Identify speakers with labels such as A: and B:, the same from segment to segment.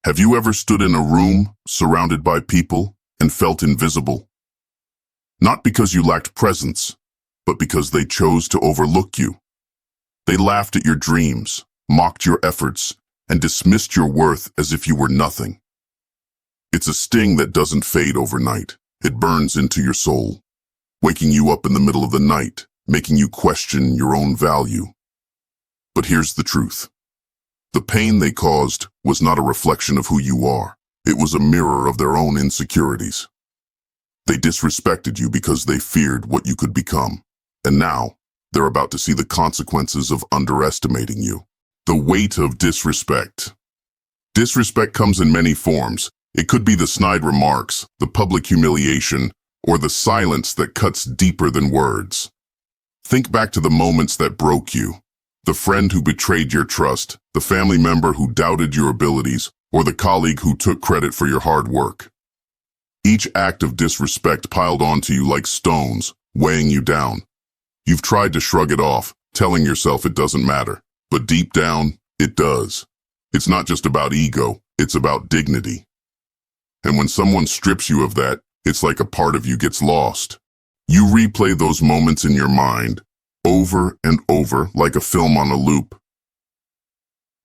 A: Have you ever stood in a room, surrounded by people, and felt invisible? Not because you lacked presence, but because they chose to overlook you. They laughed at your dreams, mocked your efforts, and dismissed your worth as if you were nothing. It's a sting that doesn't fade overnight. It burns into your soul, waking you up in the middle of the night, making you question your own value. But here's the truth. The pain they caused was not a reflection of who you are. It was a mirror of their own insecurities. They disrespected you because they feared what you could become. And now, they're about to see the consequences of underestimating you. The weight of disrespect. Disrespect comes in many forms. It could be the snide remarks, the public humiliation, or the silence that cuts deeper than words. Think back to the moments that broke you. The friend who betrayed your trust, the family member who doubted your abilities, or the colleague who took credit for your hard work. Each act of disrespect piled onto you like stones, weighing you down. You've tried to shrug it off, telling yourself it doesn't matter. But deep down, it does. It's not just about ego, it's about dignity. And when someone strips you of that, it's like a part of you gets lost. You replay those moments in your mind, over and over, like a film on a loop.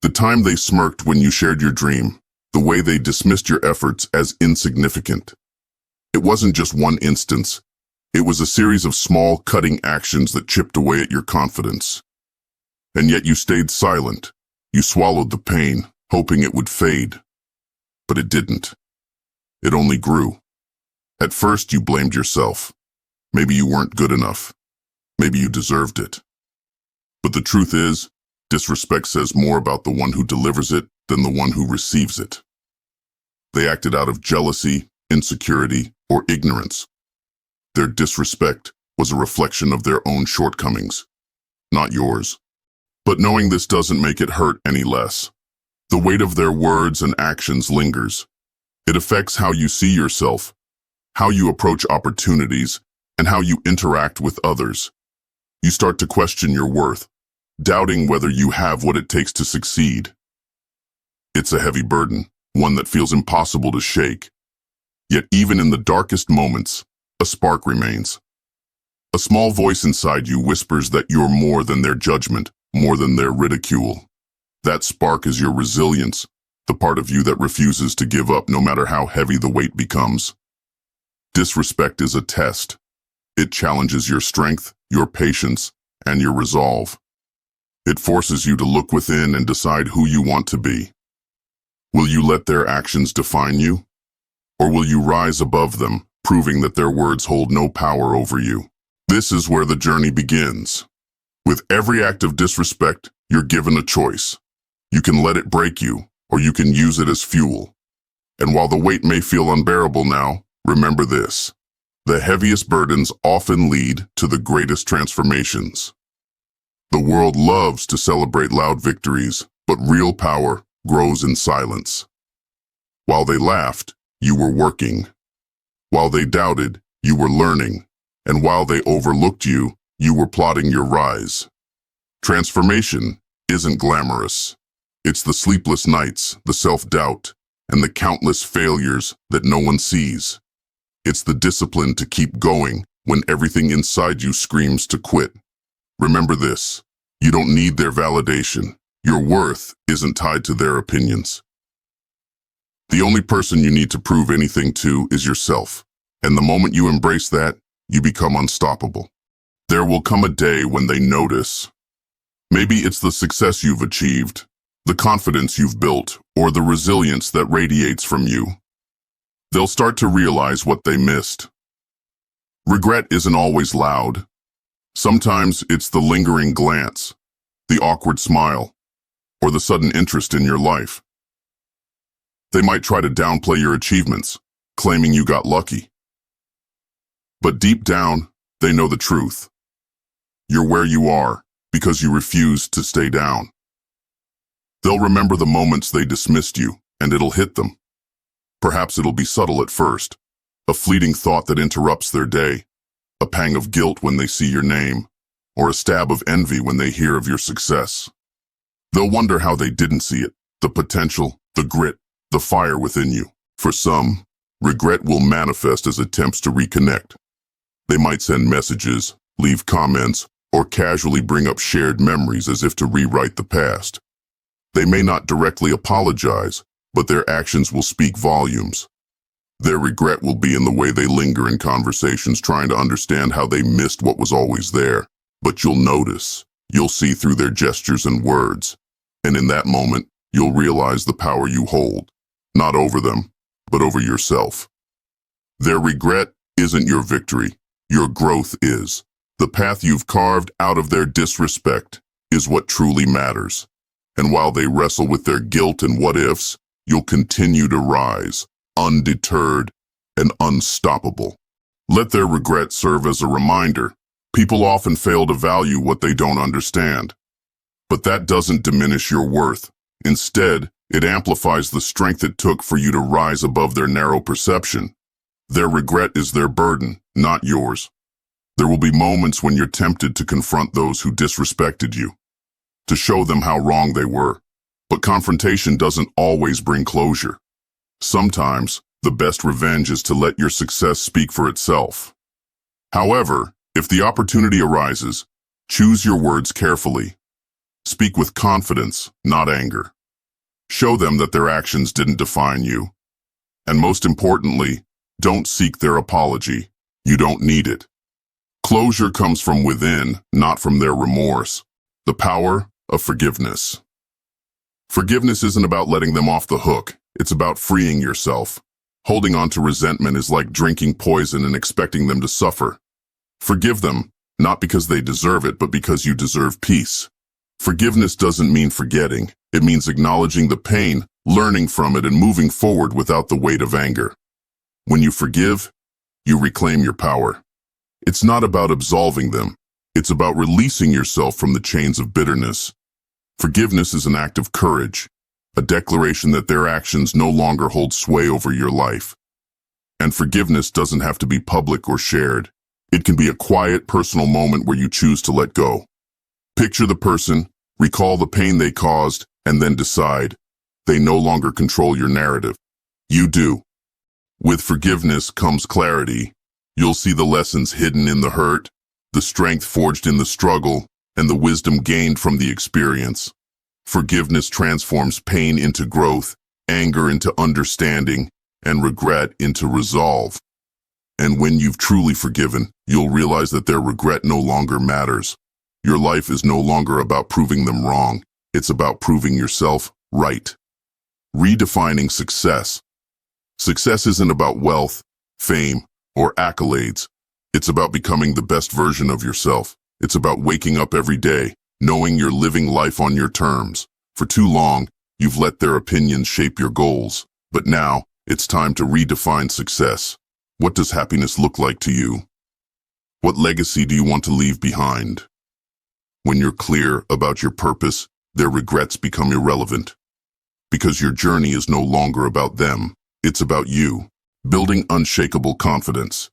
A: The time they smirked when you shared your dream, the way they dismissed your efforts as insignificant. It wasn't just one instance. It was a series of small, cutting actions that chipped away at your confidence. And yet you stayed silent. You swallowed the pain, hoping it would fade. But it didn't. It only grew. At first, you blamed yourself. Maybe you weren't good enough. Maybe you deserved it. But the truth is, disrespect says more about the one who delivers it than the one who receives it. They acted out of jealousy, insecurity, or ignorance. Their disrespect was a reflection of their own shortcomings, not yours. But knowing this doesn't make it hurt any less. The weight of their words and actions lingers. It affects how you see yourself, how you approach opportunities, and how you interact with others. You start to question your worth, doubting whether you have what it takes to succeed. It's a heavy burden, one that feels impossible to shake. Yet even in the darkest moments, a spark remains. A small voice inside you whispers that you're more than their judgment, more than their ridicule. That spark is your resilience, the part of you that refuses to give up no matter how heavy the weight becomes. Disrespect is a test. It challenges your strength, your patience, and your resolve. It forces you to look within and decide who you want to be. Will you let their actions define you? Or will you rise above them, proving that their words hold no power over you? This is where the journey begins. With every act of disrespect, you're given a choice. You can let it break you, or you can use it as fuel. And while the weight may feel unbearable now, remember this. The heaviest burdens often lead to the greatest transformations. The world loves to celebrate loud victories, but real power grows in silence. While they laughed, you were working. While they doubted, you were learning. And while they overlooked you, you were plotting your rise. Transformation isn't glamorous. It's the sleepless nights, the self-doubt, and the countless failures that no one sees. It's the discipline to keep going when everything inside you screams to quit. Remember this, you don't need their validation. Your worth isn't tied to their opinions. The only person you need to prove anything to is yourself. And the moment you embrace that, you become unstoppable. There will come a day when they notice. Maybe it's the success you've achieved, the confidence you've built, or the resilience that radiates from you. They'll start to realize what they missed. Regret isn't always loud. Sometimes it's the lingering glance, the awkward smile, or the sudden interest in your life. They might try to downplay your achievements, claiming you got lucky. But deep down, they know the truth. You're where you are because you refused to stay down. They'll remember the moments they dismissed you, and it'll hit them. Perhaps it'll be subtle at first, a fleeting thought that interrupts their day, a pang of guilt when they see your name, or a stab of envy when they hear of your success. They'll wonder how they didn't see it, the potential, the grit, the fire within you. For some, regret will manifest as attempts to reconnect. They might send messages, leave comments, or casually bring up shared memories as if to rewrite the past. They may not directly apologize, but their actions will speak volumes. Their regret will be in the way they linger in conversations, trying to understand how they missed what was always there. But you'll see through their gestures and words. And in that moment, you'll realize the power you hold, not over them, but over yourself. Their regret isn't your victory. Your growth is. The path you've carved out of their disrespect is what truly matters. And while they wrestle with their guilt and what-ifs, you'll continue to rise, undeterred and unstoppable. Let their regret serve as a reminder. People often fail to value what they don't understand. But that doesn't diminish your worth. Instead, it amplifies the strength it took for you to rise above their narrow perception. Their regret is their burden, not yours. There will be moments when you're tempted to confront those who disrespected you, to show them how wrong they were. But confrontation doesn't always bring closure. Sometimes, the best revenge is to let your success speak for itself. However, if the opportunity arises, choose your words carefully. Speak with confidence, not anger. Show them that their actions didn't define you. And most importantly, don't seek their apology. You don't need it. Closure comes from within, not from their remorse. The power of forgiveness. Forgiveness isn't about letting them off the hook. It's about freeing yourself. Holding on to resentment is like drinking poison and expecting them to suffer. Forgive them, not because they deserve it, but because you deserve peace. Forgiveness doesn't mean forgetting. It means acknowledging the pain, learning from it, and moving forward without the weight of anger. When you forgive, you reclaim your power. It's not about absolving them. It's about releasing yourself from the chains of bitterness. Forgiveness is an act of courage, a declaration that their actions no longer hold sway over your life. And forgiveness doesn't have to be public or shared. It can be a quiet, personal moment where you choose to let go. Picture the person, recall the pain they caused, and then decide. They no longer control your narrative. You do. With forgiveness comes clarity. You'll see the lessons hidden in the hurt, the strength forged in the struggle, and the wisdom gained from the experience. Forgiveness transforms pain into growth, anger into understanding, and regret into resolve. And when you've truly forgiven, you'll realize that their regret no longer matters. Your life is no longer about proving them wrong. It's about proving yourself right. Redefining success. Success isn't about wealth, fame, or accolades. It's about becoming the best version of yourself. It's about waking up every day, knowing you're living life on your terms. For too long, you've let their opinions shape your goals. But now, it's time to redefine success. What does happiness look like to you? What legacy do you want to leave behind? When you're clear about your purpose, their regrets become irrelevant. Because your journey is no longer about them. It's about you, building unshakable confidence.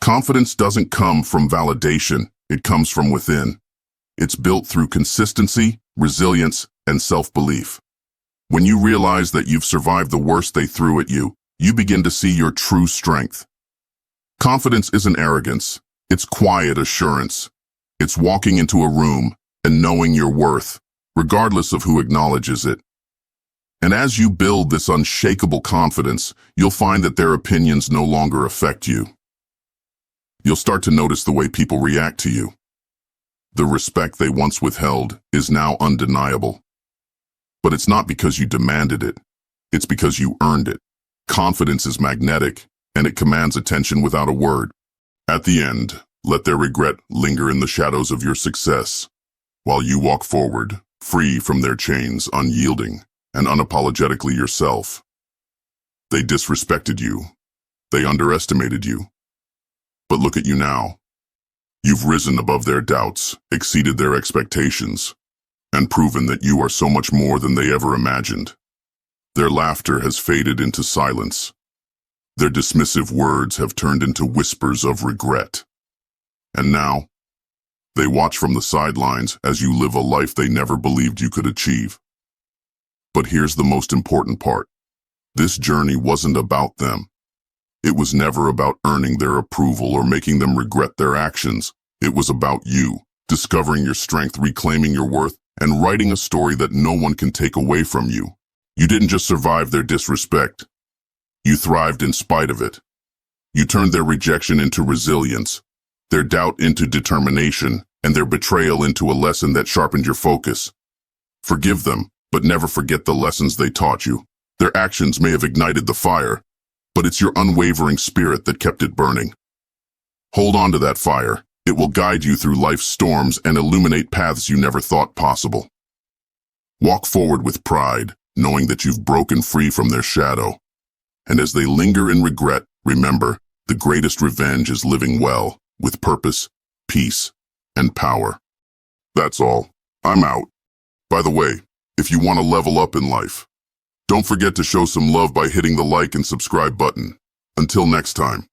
A: Confidence doesn't come from validation. It comes from within. It's built through consistency, resilience, and self-belief. When you realize that you've survived the worst they threw at you, you begin to see your true strength. Confidence isn't arrogance. It's quiet assurance. It's walking into a room and knowing your worth, regardless of who acknowledges it. And as you build this unshakable confidence, you'll find that their opinions no longer affect you. You'll start to notice the way people react to you. The respect they once withheld is now undeniable. But it's not because you demanded it. It's because you earned it. Confidence is magnetic, and it commands attention without a word. At the end, let their regret linger in the shadows of your success, while you walk forward, free from their chains, unyielding, and unapologetically yourself. They disrespected you. They underestimated you. But look at you now. You've risen above their doubts, exceeded their expectations, and proven that you are so much more than they ever imagined. Their laughter has faded into silence. Their dismissive words have turned into whispers of regret. And now, they watch from the sidelines as you live a life they never believed you could achieve. But here's the most important part. This journey wasn't about them. It was never about earning their approval or making them regret their actions. It was about you, discovering your strength, reclaiming your worth, and writing a story that no one can take away from you. You didn't just survive their disrespect. You thrived in spite of it. You turned their rejection into resilience, their doubt into determination, and their betrayal into a lesson that sharpened your focus. Forgive them, but never forget the lessons they taught you. Their actions may have ignited the fire, but it's your unwavering spirit that kept it burning. Hold on to that fire. It will guide you through life's storms and illuminate paths you never thought possible. Walk forward with pride, knowing that you've broken free from their shadow. And as they linger in regret, remember, the greatest revenge is living well, with purpose, peace, and power. That's all. I'm out. By the way, if you want to level up in life, don't forget to show some love by hitting the like and subscribe button. Until next time.